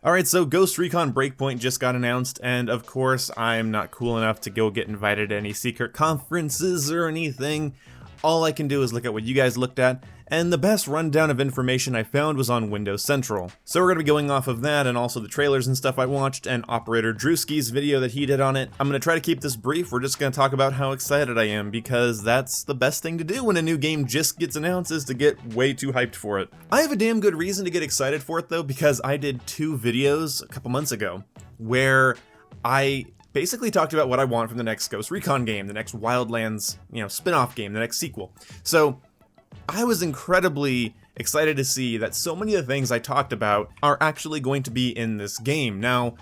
Alright, so Ghost Recon Breakpoint just got announced, and of course, I'm not cool enough to go get invited to any secret conferences or anything. All I can do is look at what you guys looked at, and the best rundown of information I found was on Windows Central. So we're going to be going off of that, and also the trailers and stuff I watched, and Operator Drewski's video that he did on it. I'm going to try to keep this brief. We're just going to talk about how excited I am, because that's the best thing to do when a new game just gets announced, is to get way too hyped for it. I have a damn good reason to get excited for it though, because I did 2 videos a couple months ago, where I basically talked about what I want from the next Ghost Recon game, the next Wildlands, spin-off game, the next sequel. So I was incredibly excited to see that so many of the things I talked about are actually going to be in this game. Now,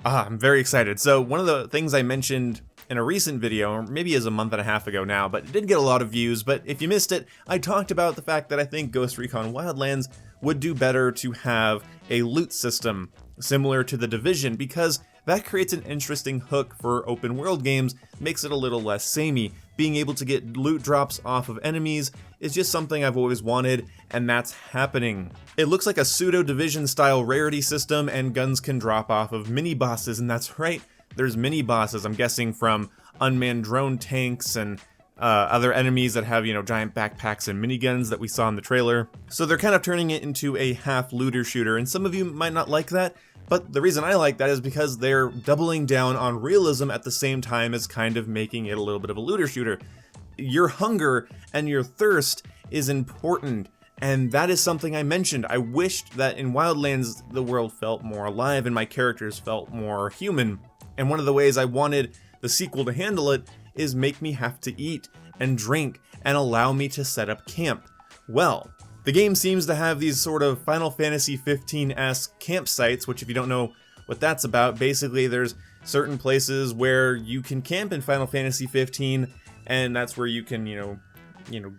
I'm very excited. So one of the things I mentioned in a recent video, or maybe as a month and a half ago now, but it didn't get a lot of views, but if you missed it, I talked about the fact that I think Ghost Recon Wildlands would do better to have a loot system similar to The Division, because that creates an interesting hook for open world games, makes it a little less samey. Being able to get loot drops off of enemies is just something I've always wanted, and that's happening. It looks like a pseudo-Division style rarity system, and guns can drop off of mini-bosses, and that's right, there's mini-bosses, I'm guessing from unmanned drone tanks and other enemies that have, giant backpacks and miniguns that we saw in the trailer. So they're kind of turning it into a half looter shooter, and some of you might not like that, but the reason I like that is because they're doubling down on realism at the same time as kind of making it a little bit of a looter shooter. Your hunger and your thirst is important, and that is something I mentioned. I wished that in Wildlands the world felt more alive and my characters felt more human, and one of the ways I wanted the sequel to handle it is make me have to eat and drink and allow me to set up camp. Well, the game seems to have these sort of Final Fantasy 15-esque campsites, which if you don't know what that's about, basically there's certain places where you can camp in Final Fantasy 15, and that's where you can,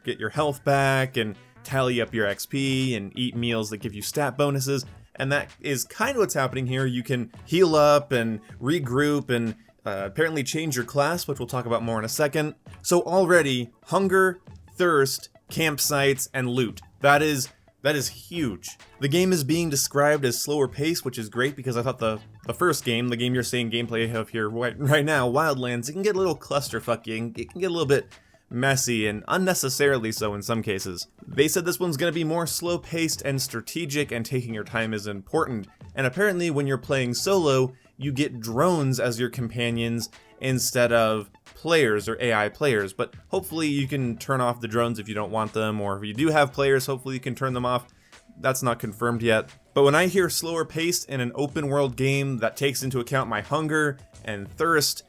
get your health back and tally up your XP and eat meals that give you stat bonuses, and that is kind of what's happening here. You can heal up and regroup and apparently change your class, which we'll talk about more in a second. So already, hunger, thirst, campsites, and loot. That is huge. The game is being described as slower paced, which is great because I thought the first game, the game you're seeing gameplay of here right now, Wildlands, it can get a little clusterfucky, it can get a little bit messy and unnecessarily so in some cases. They said this one's going to be more slow paced and strategic, and taking your time is important. And apparently when you're playing solo, you get drones as your companions instead of players or AI players, but hopefully you can turn off the drones if you don't want them, or if you do have players, hopefully you can turn them off. That's not confirmed yet. But when I hear slower paced in an open world game that takes into account my hunger and thirst,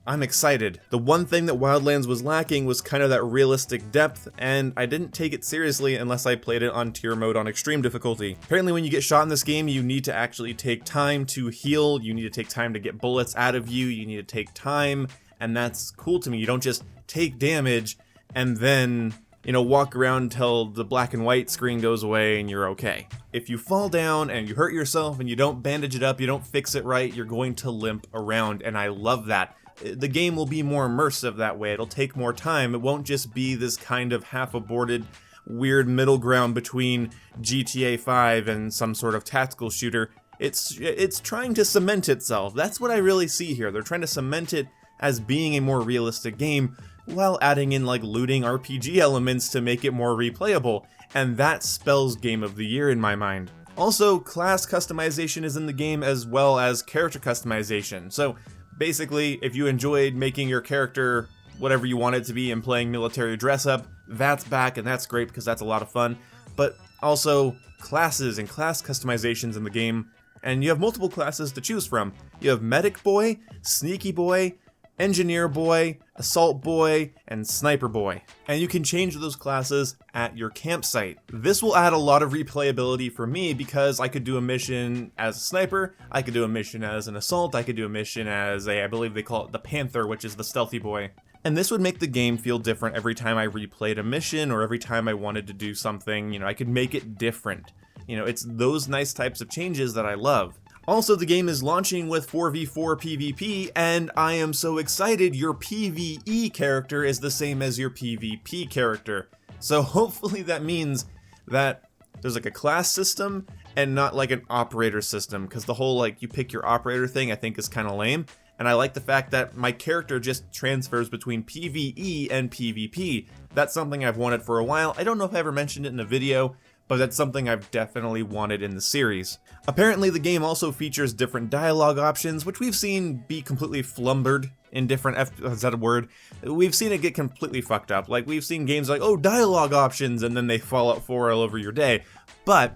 I'm excited. The one thing that Wildlands was lacking was kind of that realistic depth, and I didn't take it seriously unless I played it on tier mode on extreme difficulty. Apparently when you get shot in this game, you need to actually take time to heal, you need to take time to get bullets out of you, you need to take time, and that's cool to me. You don't just take damage and then, walk around until the black and white screen goes away and you're okay. If you fall down and you hurt yourself and you don't bandage it up, you don't fix it right, you're going to limp around, and I love that. The game will be more immersive that way. It'll take more time. It won't just be this kind of half-aborted, weird middle ground between GTA 5 and some sort of tactical shooter. It's trying to cement itself. That's what I really see here. They're trying to cement it as being a more realistic game while adding in like looting RPG elements to make it more replayable, and that spells Game of the Year in my mind. Also, class customization is in the game as well as character customization. So basically, if you enjoyed making your character whatever you want it to be and playing military dress up, that's back, and that's great because that's a lot of fun. But also classes and class customizations in the game, and you have multiple classes to choose from. You have Medic Boy, Sneaky Boy, Engineer Boy, Assault Boy, and Sniper Boy. And you can change those classes at your campsite. This will add a lot of replayability for me because I could do a mission as a sniper, I could do a mission as an assault, I could do a mission as I believe they call it the Panther, which is the stealthy boy. And this would make the game feel different every time I replayed a mission or every time I wanted to do something, I could make it different. It's those nice types of changes that I love. Also, the game is launching with 4v4 PvP, and I am so excited your PvE character is the same as your PvP character. So hopefully that means that there's like a class system and not like an operator system, because the whole like you pick your operator thing I think is kind of lame. And I like the fact that my character just transfers between PvE and PvP. That's something I've wanted for a while. I don't know if I ever mentioned it in a video, but that's something I've definitely wanted in the series. Apparently the game also features different dialogue options, which we've seen be completely flumbered in different is that a word? We've seen it get completely fucked up. Like, we've seen games like, oh, dialogue options, and then they Fallout 4 all over your day. But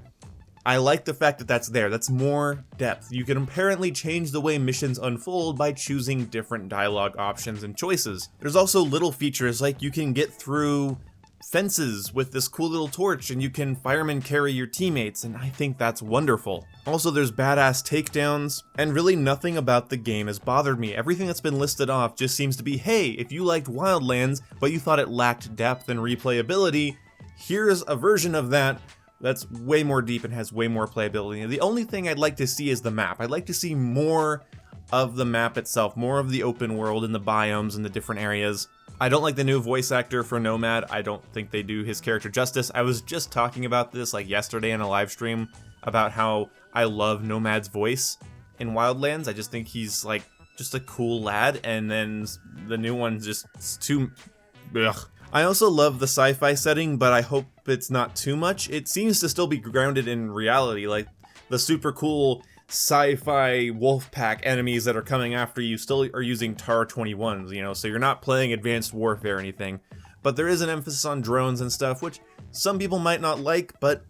I like the fact that that's there. That's more depth. You can apparently change the way missions unfold by choosing different dialogue options and choices. There's also little features like you can get through fences with this cool little torch, and you can fireman carry your teammates, and I think that's wonderful. Also, there's badass takedowns, and really nothing about the game has bothered me. Everything that's been listed off just seems to be, hey, if you liked Wildlands, but you thought it lacked depth and replayability, here's a version of that that's way more deep and has way more playability. The only thing I'd like to see is the map. I'd like to see more of the map itself, more of the open world and the biomes and the different areas. I don't like the new voice actor for Nomad. I don't think they do his character justice. I was just talking about this like yesterday in a live stream about how I love Nomad's voice in Wildlands. I just think he's like just a cool lad, and then the new one's just too ugh. I also love the sci-fi setting, but I hope it's not too much. It seems to still be grounded in reality, like the super cool sci-fi wolf pack enemies that are coming after you still are using TAR-21s, you know, so you're not playing Advanced Warfare or anything. But there is an emphasis on drones and stuff, which some people might not like, but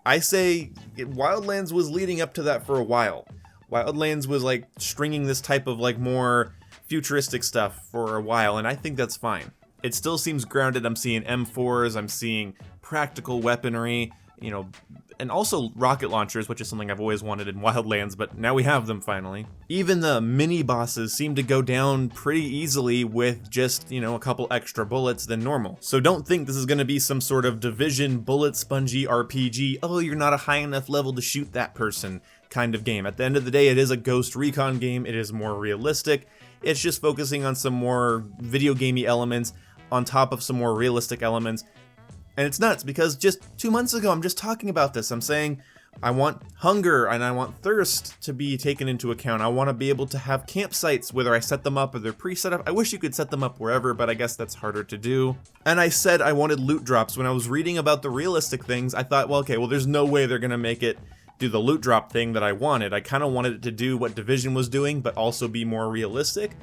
I say Wildlands was leading up to that for a while. Wildlands was like stringing this type of like more futuristic stuff for a while, and I think that's fine. It still seems grounded. I'm seeing M4s, I'm seeing practical weaponry, you know, and also rocket launchers, which is something I've always wanted in Wildlands, but now we have them finally. Even the mini bosses seem to go down pretty easily with just, you know, a couple extra bullets than normal. So don't think this is going to be some sort of Division bullet spongy RPG, oh, you're not a high enough level to shoot that person kind of game. At the end of the day, it is a Ghost Recon game. It is more realistic. It's just focusing on some more video gamey elements on top of some more realistic elements. And it's nuts because just 2 months ago, I'm just talking about this. I'm saying I want hunger and I want thirst to be taken into account. I want to be able to have campsites, whether I set them up or they're pre-set up. I wish you could set them up wherever, but I guess that's harder to do. And I said I wanted loot drops. When I was reading about the realistic things, I thought, well, okay, well, there's no way they're going to make it do the loot drop thing that I wanted. I kind of wanted it to do what Division was doing, but also be more realistic.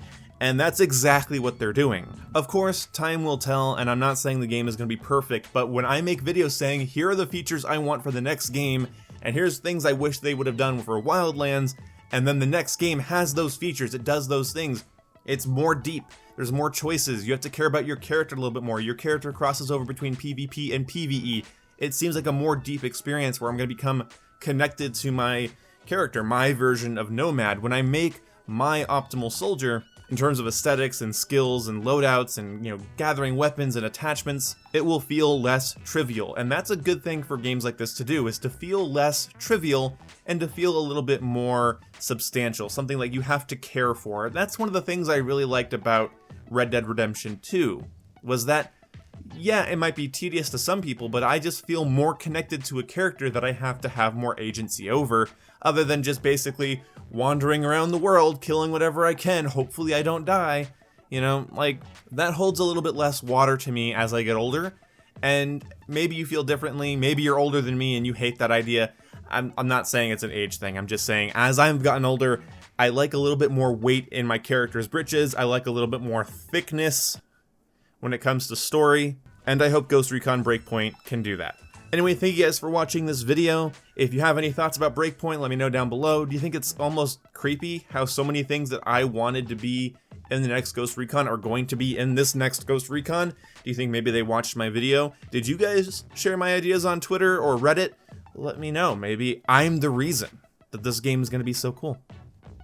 And that's exactly what they're doing. Of course, time will tell, and I'm not saying the game is going to be perfect, but when I make videos saying, here are the features I want for the next game, and here's things I wish they would have done for Wildlands, and then the next game has those features, it does those things, it's more deep, there's more choices, you have to care about your character a little bit more, your character crosses over between PvP and PvE. It seems like a more deep experience where I'm going to become connected to my character, my version of Nomad. When I make my optimal soldier, in terms of aesthetics and skills and loadouts and, you know, gathering weapons and attachments, it will feel less trivial. And that's a good thing for games like this to do, is to feel less trivial and to feel a little bit more substantial, something like you have to care for. That's one of the things I really liked about Red Dead Redemption 2, was that, yeah, it might be tedious to some people, but I just feel more connected to a character that I have to have more agency over, other than just basically wandering around the world, killing whatever I can, hopefully I don't die. You know, like, that holds a little bit less water to me as I get older, and maybe you feel differently, maybe you're older than me and you hate that idea. I'm not saying it's an age thing, I'm just saying as I've gotten older, I like a little bit more weight in my character's britches, I like a little bit more thickness when it comes to story, and I hope Ghost Recon Breakpoint can do that. Anyway, thank you guys for watching this video. If you have any thoughts about Breakpoint, let me know down below. Do you think it's almost creepy how so many things that I wanted to be in the next Ghost Recon are going to be in this next Ghost Recon? Do you think maybe they watched my video? Did you guys share my ideas on Twitter or Reddit? Let me know. Maybe I'm the reason that this game is going to be so cool.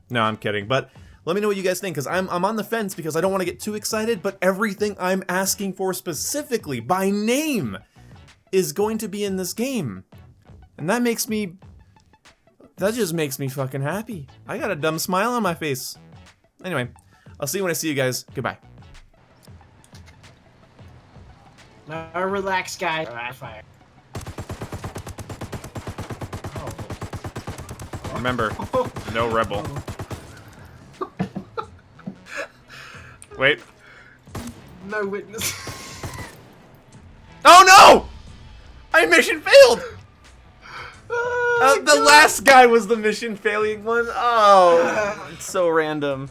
No, I'm kidding, but let me know what you guys think, because I'm on the fence because I don't want to get too excited, but everything I'm asking for specifically, by name, is going to be in this game. And that just makes me fucking happy. I got a dumb smile on my face. Anyway, I'll see you when I see you guys. Goodbye. Relax, guys. Fire. Remember, no rebel. Wait. No witness. Oh no! I mission failed! The last guy was the mission failing one. Oh, it's so random.